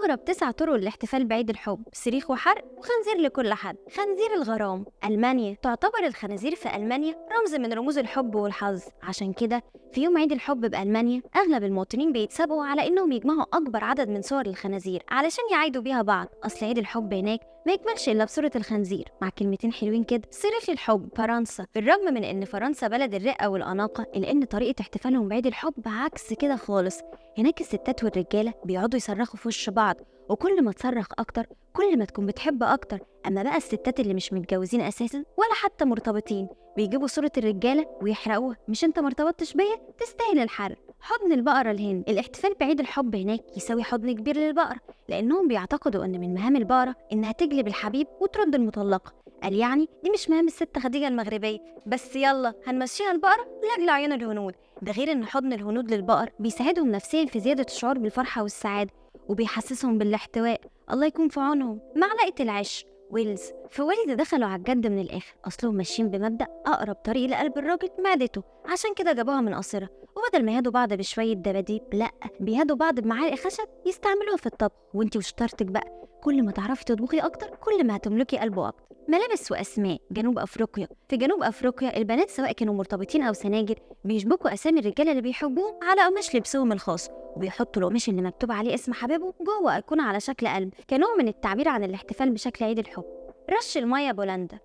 أغرب 9 طرق للاحتفال بعيد الحب: صريخ وحرق وخنزير لكل حد. خنزير الغرام. ألمانيا. تعتبر الخنازير في ألمانيا رمز من رموز الحب والحظ، عشان كده في يوم عيد الحب بألمانيا أغلب المواطنين بيتسابقوا على إنهم يجمعوا أكبر عدد من صور الخنازير علشان يعايدوا بيها بعض. أصل عيد الحب هناك ما يكملش إلا بصورة الخنزير مع كلمتين حلوين كده: صريخ الحب. فرنسا. بالرغم من إن فرنسا بلد الرقة والأناقة، إلا إن طريقة احتفالهم بعيد الحب عكس كده خالص. هناك الستات والرجالة بيقعدوا يصرخوا في وش بعض، وكل ما تصرخ أكتر كل ما تكون بتحب أكتر. أما بقى الستات اللي مش متجوزين أساسا ولا حتى مرتبطين بيجيبوا صورة الرجالة ويحرقوها: مش أنت مرتبطتش بيا تستاهل الحرق. حضن البقرة الهند. الاحتفال بعيد الحب هناك يساوي حضن كبير للبقرة، لأنهم بيعتقدوا أن من مهام البقرة إنها تجلب الحبيب وترد المطلقة. قال يعني دي مش مهام الست خديجة المغربية، بس يلا هنمشيها البقرة لأجل عيون الهنود. ده غير إن حضن الهنود للبقر بيساعدهم نفسيا في زيادة الشعور بالفرحة والسعادة، وبيحسسهم بالاحتواء. الله يكون في عونهم. معلقة العش. ويلز. في ويلز دخلوا على الجد من الآخر، أصلهم ماشيين بمبدأ أقرب طريق لقلب الراجل معدته، عشان كده جابوها من قصرها. وبدل ما يهدوا بعض بشوية دباديب، لأ، بيهدوا بعض بمعالق خشب يستعملوها في الطبخ. وانتي وشطارتك بقى، كل ما تعرفي تطبخي أكتر كل ما هتملكي قلبه أكتر. ملابس وأسماء. جنوب أفريقيا. في جنوب أفريقيا البنات سواء كانوا مرتبطين أو سناجر بيشبكوا أسامي الرجالة اللي بيحبوهم على قماش لبسهم الخاص، وبيحطوا القماش اللي مكتوب عليه اسم حبيبه جوه أيقونة على شكل قلب كنوع من التعبير عن الاحتفال بشكل عيد الحب. رش المية. بولندا.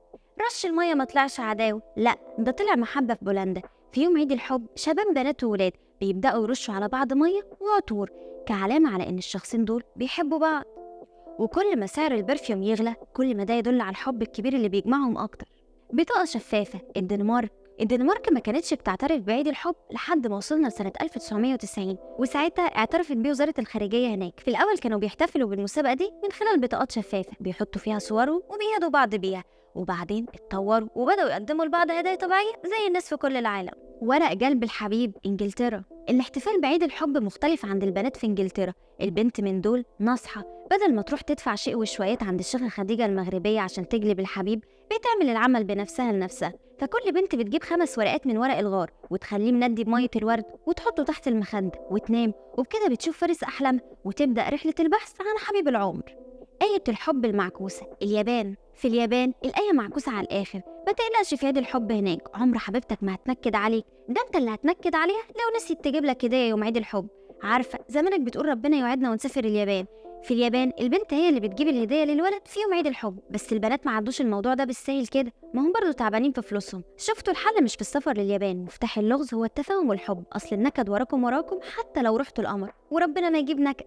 رش المية ما طلعش عداوة، لا، ده طلع محبة في بولندا. في يوم عيد الحب شباب بنات وولاد بيبدأوا يرشوا على بعض مية وعطور كعلامة على إن الشخصين دول بيحبوا بعض. وكل ما سعر البرفيوم يغلى كل ما ده يدل على الحب الكبير اللي بيجمعهم أكتر. بطاقة شفافة. الدنمارك ما كانتش بتعترف بعيد الحب لحد ما وصلنا لسنة 1990، وساعتها اعترفت بيه وزارة الخارجية هناك. في الأول كانوا بيحتفلوا بالمسابقة دي من خلال بطاقات شفافة بيحطوا فيها صورهم وبيهدوا بعض بيها، وبعدين اتطوروا وبدأوا يقدموا لبعض هدايا طبيعية زي الناس في كل العالم. ورق جلب الحبيب. إنجلترا. الاحتفال بعيد الحب مختلف عند البنات في إنجلترا. البنت من دول ناصحة، بدل ما تروح تدفع شيء وشويات عند الشيخة خديجة المغربية عشان تجلب الحبيب، بتعمل العمل بنفسها لنفسها. فكل بنت بتجيب 5 ورقات من ورق الغار وتخليه مندي بمية الورد وتحطه تحت المخدة وتنام، وبكده بتشوف فارس أحلامها وتبدأ رحلة البحث عن حبيب العمر. آية الحب المعكوسة. اليابان. في اليابان الآية معكوسة على الآخر: ما تقلقش في عيد الحب هناك عمر حبيبتك ما هتنكد عليك، ده انت اللي هتنكد عليها لو نسيت تجيب لك هدية يوم عيد الحب. عارفة زمانك بتقول ربنا يوعدنا ونسافر اليابان. في اليابان البنت هي اللي بتجيب الهدية للولد في يوم عيد الحب، بس البنات ما عدوش الموضوع ده بالسهل كده، ما هم برضه تعبانين في فلوسهم. شفتوا الحل مش في السفر لليابان، مفتاح اللغز هو التفاهم والحب. أصل النكد وراكم حتى لو رحتوا القمر، وربنا ما يجيب نكد.